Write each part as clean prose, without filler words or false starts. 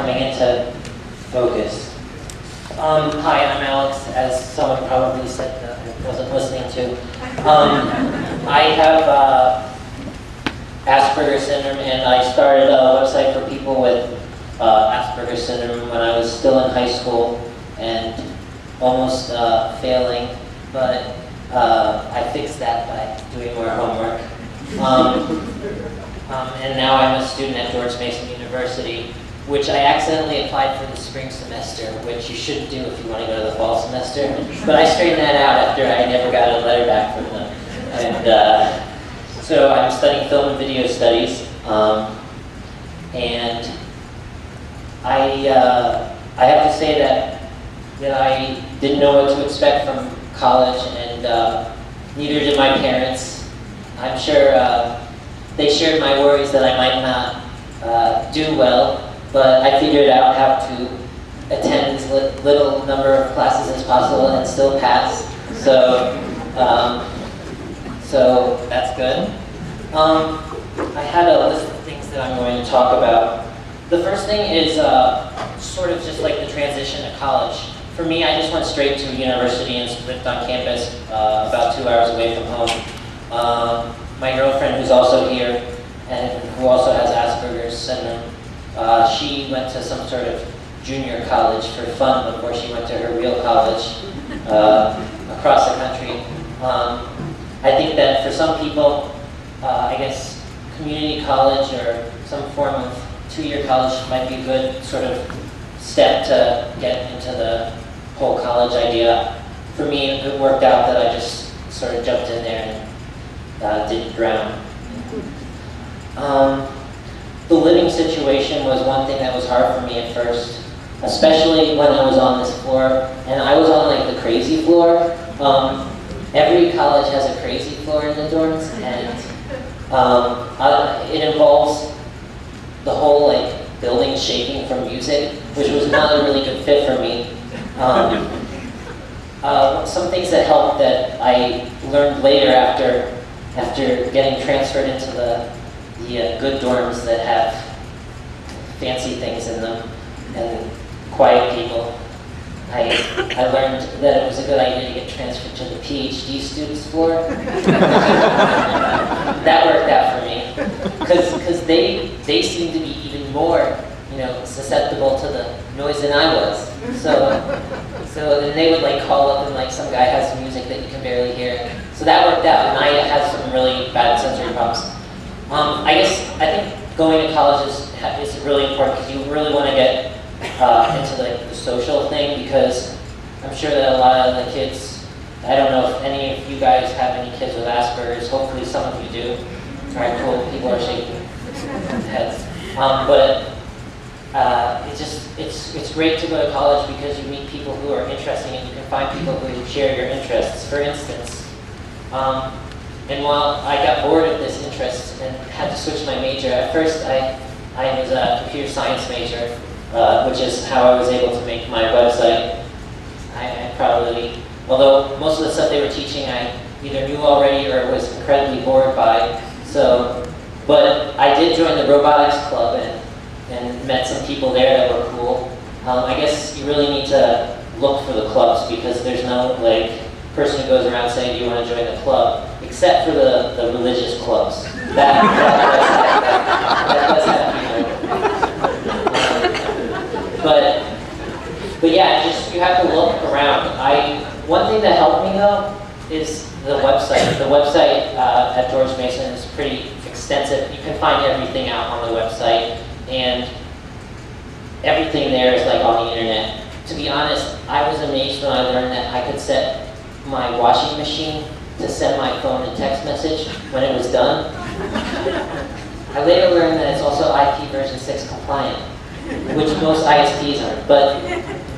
coming into focus. Hi, I'm Alex, as someone probably said that I wasn't listening to. I have Asperger syndrome, and I started a website for people with Asperger syndrome when I was still in high school and almost failing, but I fixed that by doing more homework. And now I'm a student at George Mason University, which I accidentally applied for the spring semester, which you shouldn't do if you want to go to the fall semester. But I straightened that out after I never got a letter back from them. And so I'm studying film and video studies, and I have to say that I didn't know what to expect from college, and neither did my parents. I'm sure they shared my worries that I might not do well, but I figured out how to attend as little number of classes as possible and still pass. So, so that's good. I had a list of things that I'm going to talk about. The first thing is sort of just like the transition to college. For me, I just went straight to university and lived on campus about 2 hours away from home. My girlfriend, who's also here, and who also has Asperger's syndrome, she went to some sort of junior college for fun before she went to her real college across the country. I think that for some people, I guess community college or some form of two-year college might be a good sort of step to get into the whole college idea. For me, it worked out that I just sort of jumped in there and didn't drown. The living situation was one thing that was hard for me at first, especially when I was on this floor, and I was on like the crazy floor. Every college has a crazy floor in the dorms, and it involves the whole like building shaking from music, which was not a really good fit for me. Some things that helped that I learned later after getting transferred into the good dorms that have fancy things in them and quiet people. I learned that it was a good idea to get transferred to the PhD students floor. That worked out for me, because they seemed to be even more, susceptible to the noise than I was. So then they would like call up and like some guy has some music that you can barely hear. So that worked out, and I had some really bad sensory problems. I think going to college is really important because you really want to get into the social thing, because I'm sure that a lot of the kids, I don't know if any of you guys have any kids with Asperger's, hopefully some of you do. Alright, cool, people are shaking heads. But it's great to go to college because you meet people who are interesting and you can find people who share your interests. For instance, and while I got bored of this interest and had to switch my major, at first I was a computer science major, which is how I was able to make my website. I probably, although most of the stuff they were teaching I either knew already or was incredibly bored by. But I did join the robotics club and met some people there that were cool. I guess you really need to look for the clubs, because there's no like person who goes around saying, do you want to join the club? Except for the religious clubs. That does have people. But yeah, you have to look around. One thing that helped me though is the website. The website at George Mason is pretty extensive. You can find everything out on the website, and everything there is like on the internet. To be honest, I was amazed when I learned that I could set my washing machine to send my phone a text message when it was done. I later learned that it's also IP version 6 compliant, which most ISPs aren't. But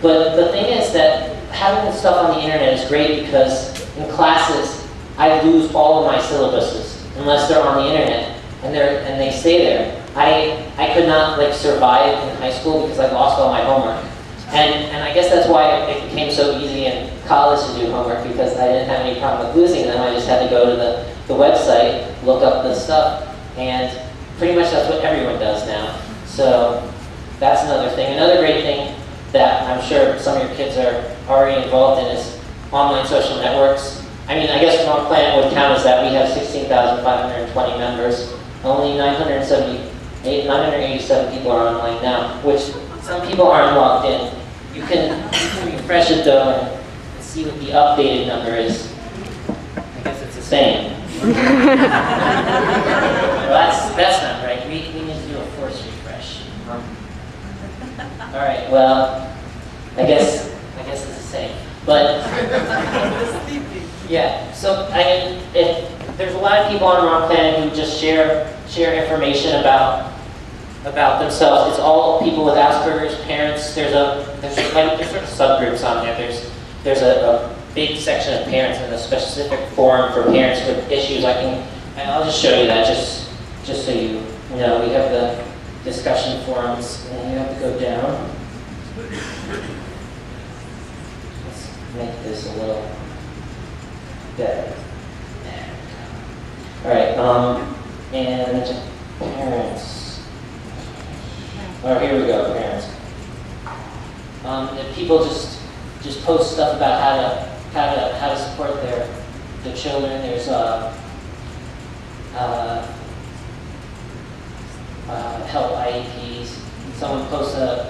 the thing is that having the stuff on the internet is great, because in classes I lose all of my syllabuses unless they're on the internet and they stay there. I could not like survive in high school because I lost all my homework. And I guess that's why it became so easy in college to do homework, because I didn't have any problem with losing them. I just had to go to the website, look up the stuff, and pretty much that's what everyone does now. So that's another thing. Another great thing that I'm sure some of your kids are already involved in is online social networks. I mean, I guess one planet would count as that we have 16,520 members. Only 987 people are online now, which some people aren't logged in. You can refresh it though and see what the updated number is. I guess it's the same. Well, that's not right. We need to do a force refresh. All right. Well, I guess it's the same. But yeah. So I mean, there's a lot of people on our planet who just share information about themselves. It's all people with Asperger's, parents. There's sort of subgroups on there. There's a big section of parents and a specific forum for parents with issues. I'll just show you that just so you know. We have the discussion forums, and you have to go down. Let's make this a little better. All right, and parents. All right, here we go, parents. If people just post stuff about how to support their children. There's help IEPs. Someone posts a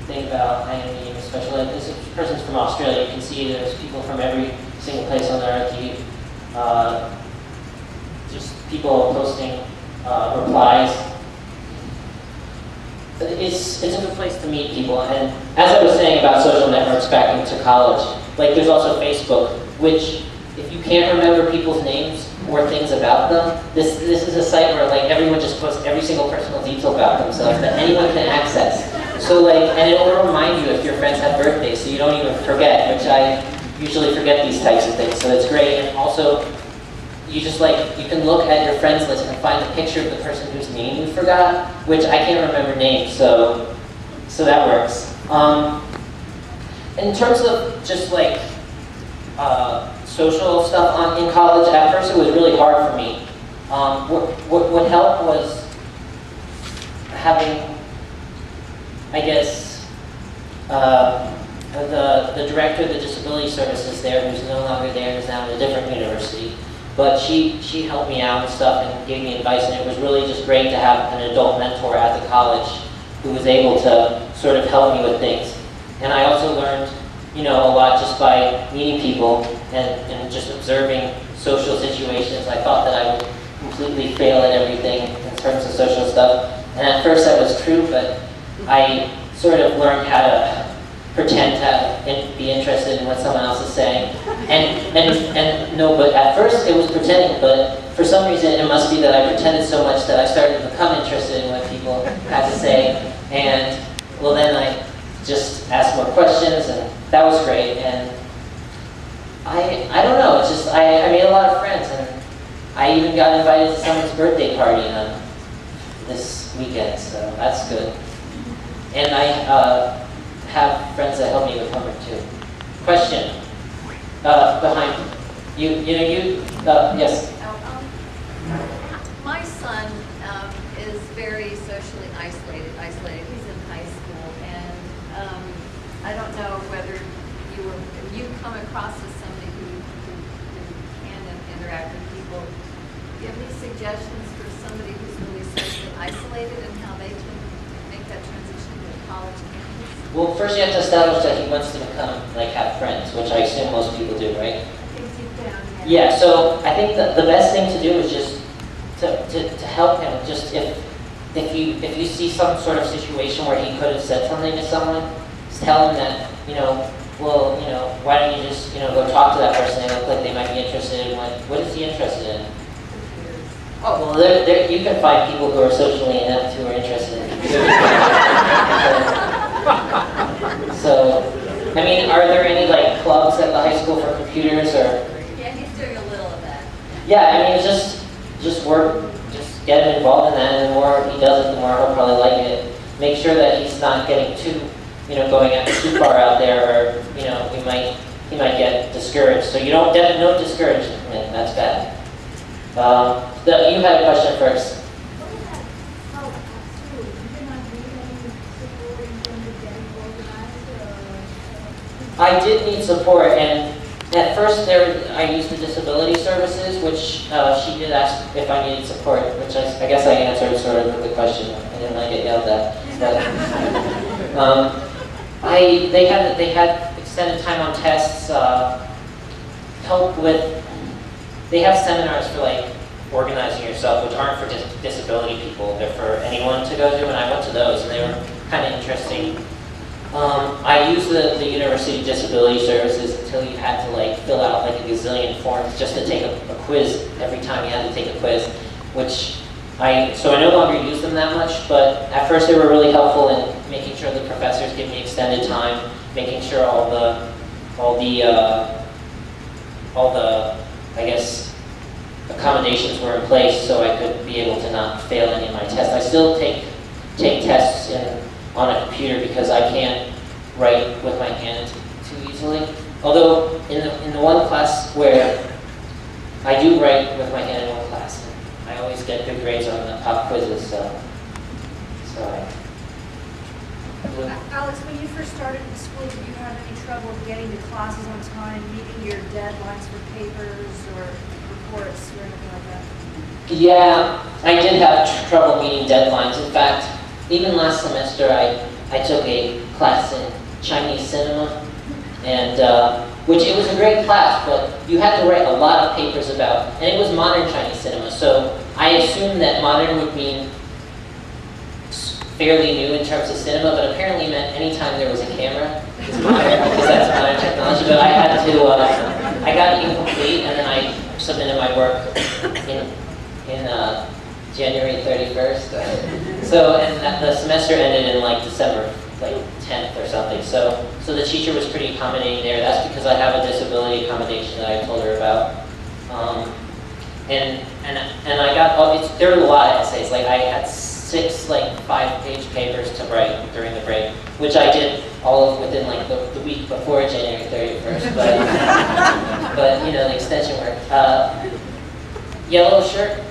thing about IME or special ed. This person's from Australia. You can see there's people from every single place on the RT. Just people posting replies. It's a good place to meet people. And as I was saying about social networks back into college, like there's also Facebook, which if you can't remember people's names or things about them, this is a site where like everyone just posts every single personal detail about themselves that anyone can access. So and it will remind you if your friends have birthdays, so you don't even forget, which I usually forget these types of things. So it's great. And also, you can look at your friends list and find a picture of the person whose name you forgot, which I can't remember names, so that works. In terms of just social stuff in college, at first it was really hard for me. What helped was having, I guess, the director of the disability services there, who's no longer there, who's now at a different university. But she helped me out and stuff and gave me advice, and it was really just great to have an adult mentor at the college who was able to sort of help me with things. And I also learned, a lot just by meeting people and just observing social situations. I thought that I would completely fail at everything in terms of social stuff. And at first that was true, but I sort of learned how to pretend to be interested in what someone else is saying. But at first it was pretending, but for some reason it must be that I pretended so much that I started to become interested in what people had to say. And well, then I just asked more questions, and that was great. And I don't know, it's just, I made a lot of friends, and I even got invited to someone's birthday party this weekend, so that's good. And I have friends that help me with homework too. Question behind you. Yes. My son is very socially isolated. He's in high school, and I don't know whether you come across as somebody who can interact with people. Do you have any suggestions for somebody who's really socially isolated and how they can make that transition to college campus? Well, first you have to establish that he wants to have friends, which I assume most people do, right? Yeah, so I think the best thing to do is just to help him. Just if you see some sort of situation where he could have said something to someone, just tell him that, why don't you just, go talk to that person. They look like they might be interested in what is he interested in? Oh, well, you can find people who are socially inept who are interested in computers. So, I mean, are there any clubs at the high school for computers or? Yeah, he's doing a little of that. Yeah, I mean, it's just work, just get him involved in that, and the more he does it, the more he'll probably like it. Make sure that he's not getting too, going out too far out there, or he might get discouraged. So you don't no discouragement. That's bad. You had a question first. I did need support, and at first I used the disability services, which she did ask if I needed support, which I guess I answered sort of with the question. I didn't want to get yelled at. But, they had extended time on tests, help with, they have seminars for like organizing yourself, which aren't for disability people, they're for anyone to go to, and I went to those, and they were kind of interesting. I used the University Disability Services until you had to like fill out like a gazillion forms just to take a quiz every time you had to take a quiz, so I no longer use them that much, but at first they were really helpful in making sure the professors give me extended time, making sure all the I guess accommodations were in place so I could be able to not fail any of my tests. I still take tests on a computer because I can't write with my hand too easily. Although in the one class where I do write with my hand in one class, I always get good grades on the pop quizzes. Alex, when you first started in school, did you have any trouble getting to classes on time, meeting your deadlines for papers or reports or anything like that? Yeah, I did have trouble meeting deadlines. In fact, even last semester, I took a class in Chinese cinema, and which it was a great class, but you had to write a lot of papers about, and it was modern Chinese cinema, so I assumed that modern would mean fairly new in terms of cinema, but apparently meant anytime there was a camera is modern, because that's modern technology. But I had to, I got it incomplete, and then I submitted my work in January 31st. So, and the semester ended in like December, like 10th or something. So the teacher was pretty accommodating there. That's because I have a disability accommodation that I told her about. And I got, there were a lot of essays. Like I had 6 like 5-page papers to write during the break, which I did all of within like the week before January 31st. But you know, the extension work. Yellow shirt.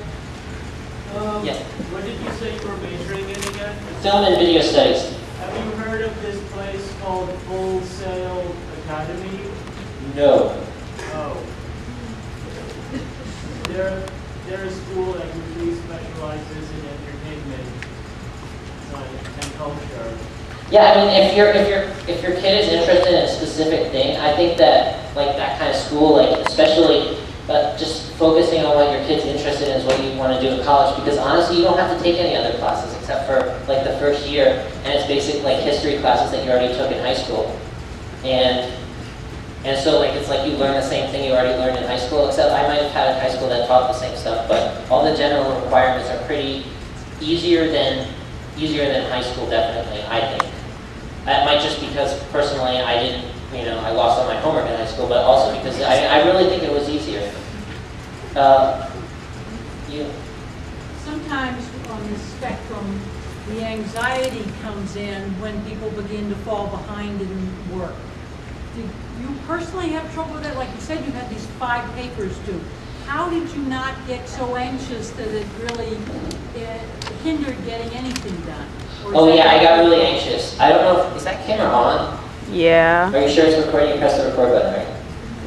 Yes. What did you say you were majoring in again? Film and video studies. Have you heard of this place called Full Sail Academy? No. Oh. They're a school that usually specializes in entertainment and culture. Yeah, I mean, if your kid is interested in a specific thing, I think that like that kind of school, like especially just focusing on what your kid's interested in is what you want to do in college. Because honestly, you don't have to take any other classes except for like the first year, and it's basic like history classes that you already took in high school, and so like it's like you learn the same thing you already learned in high school. Except I might have had a high school that taught the same stuff, but all the general requirements are pretty easier than high school, definitely. I think that might just because personally I didn't. You know, I lost all my homework in high school, but also because I really think it was easier. Sometimes on the spectrum, the anxiety comes in when people begin to fall behind in work. Did you personally have trouble with that? Like you said, you had these 5 papers due. How did you not get so anxious that it really hindered getting anything done? Oh yeah, I got really anxious. I don't know, is that camera on? Yeah. Are you sure it's recording? You press the record button, right?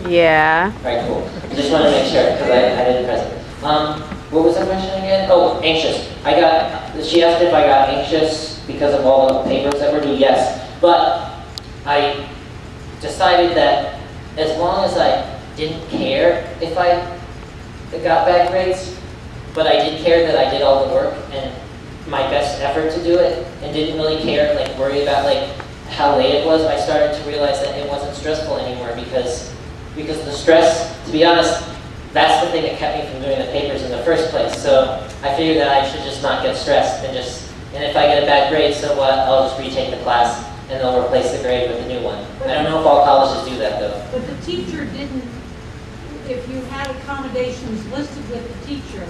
Yeah. Alright, cool. I just want to make sure, because I didn't press it. What was the question again? Oh, anxious. She asked if I got anxious because of all the papers that were due. Yes. But I decided that as long as I didn't care if I got bad grades, but I did care that I did all the work and my best effort to do it, and didn't really care, like worry about like how late it was, I started to realize that it wasn't stressful anymore because the stress, to be honest, that's the thing that kept me from doing the papers in the first place. So I figured that I should just not get stressed and if I get a bad grade, so what? I'll just retake the class and they'll replace the grade with a new one. I don't know if all colleges do that though. But the teacher didn't, if you had accommodations listed with the teacher,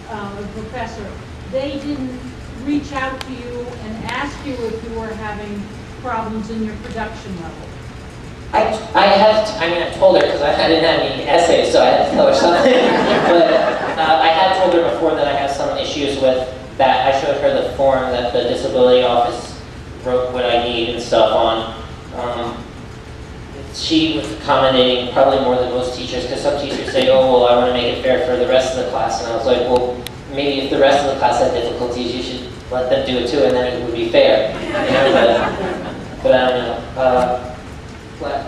the professor, they didn't reach out to you and ask you if you were having problems in your production level. I told her because I didn't have any essays, so I had to tell her something. But I had told her before that I had some issues with that. I showed her the form that the disability office wrote what I need and stuff on. she was accommodating probably more than most teachers, because some teachers say, oh, well, I want to make it fair for the rest of the class. And I was like, well, maybe if the rest of the class had difficulties, you should let them do it too, and then it would be fair. You know, but I don't know. What?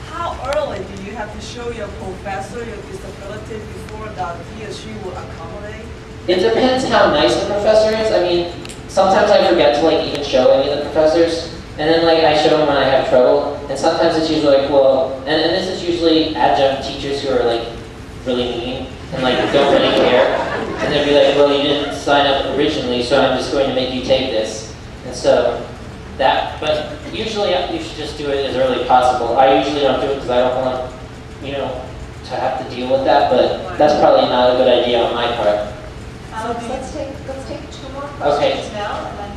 How early do you have to show your professor your disability before that he or she will accommodate? It depends how nice the professor is. I mean, sometimes I forget to like even show any of the professors, and then like I show them when I have trouble. And sometimes it's usually like, well, and this is usually adjunct teachers who are like really mean and like don't really care. And they'll be like, well, you didn't sign up originally, so I'm just going to make you take this. And so that, but usually you should just do it as early as possible. I usually don't do it because I don't want, you know, to have to deal with that, but that's probably not a good idea on my part. Let's take 2 more Okay. questions now, and then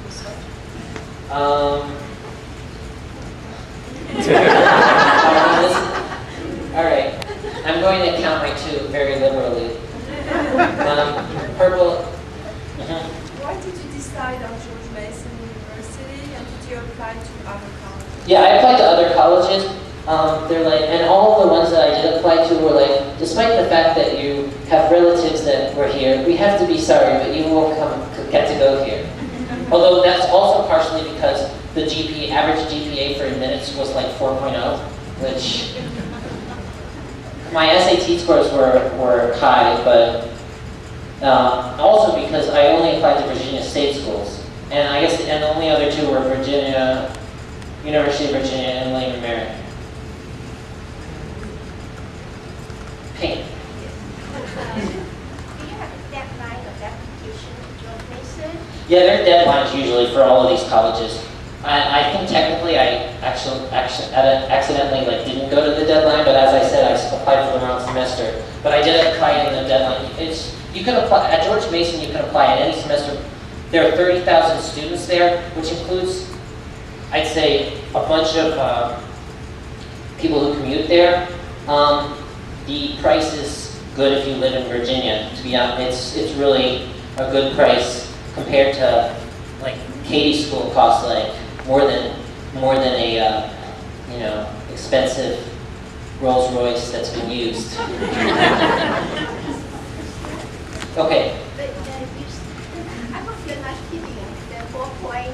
we'll switch. All right, I'm going to count my 2 very liberally. Purple. Why did you decide on George Mason University, and did you apply to other colleges? Yeah, I applied to other colleges. They're like, and all of the ones that I did apply to were like, despite the fact that you have relatives that were here, we have to be sorry, but you won't get to go here. Although that's also partially because the average GPA for admittance was like 4.0, which my SAT scores were high, but also because I only applied to Virginia State schools, and I guess and the only other 2 were University of Virginia and William & Mary. Pink. Do you have a deadline of application to George Mason? Yeah, there are deadlines usually for all of these colleges. I think technically I accidentally like didn't go to the deadline, but as I said, I applied for the wrong semester. But I did apply in the deadline. You can apply at George Mason. You can apply at any semester. There are 30,000 students there, which includes, I'd say, a bunch of people who commute there. The price is good if you live in Virginia. To be honest, it's really a good price compared to like Katie's school costs like more than a you know, expensive Rolls Royce that's been used. Okay. But I hope you're not kidding. The 4 point.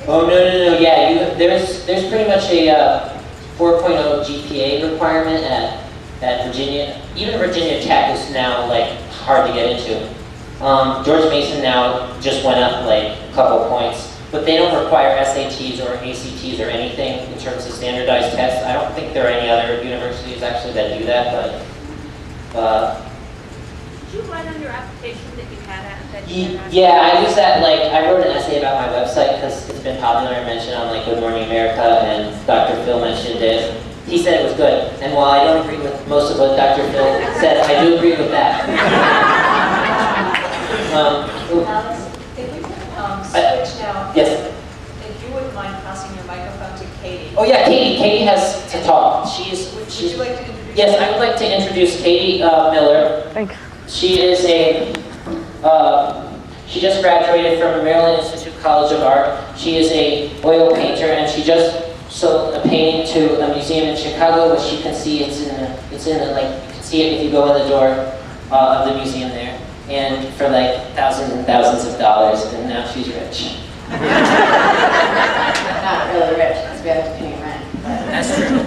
Oh no. Yeah, there's pretty much a 4.0 GPA requirement at Virginia. Even Virginia Tech is now like hard to get into. George Mason now just went up like a couple points, but they don't require SATs or ACTs or anything in terms of standardized tests. I don't think there are any other universities actually that do that, but. Did you write on your application that you had Yeah, I use that, like, I wrote an essay about my website because it's been popular and mentioned on like Good Morning America, and Dr. Phil mentioned it. He said it was good, and while I don't agree with most of what Dr. Phil said, I do agree with that. Alex, if we could switch now. Yes. If you wouldn't mind passing your microphone to Katie. Oh yeah, Katie. Katie has to talk. Would you like to introduce? Yes, I would like to introduce Katie Miller. Thanks. She is she just graduated from Maryland Institute College of Art. She is a oil painter, and she just sold a painting to a museum in Chicago, which you can see. It's in the like you can see it if you go in the door of the museum there, and for like thousands and thousands of dollars. And now she's rich. Not really rich because we have to pay rent. But, That's true.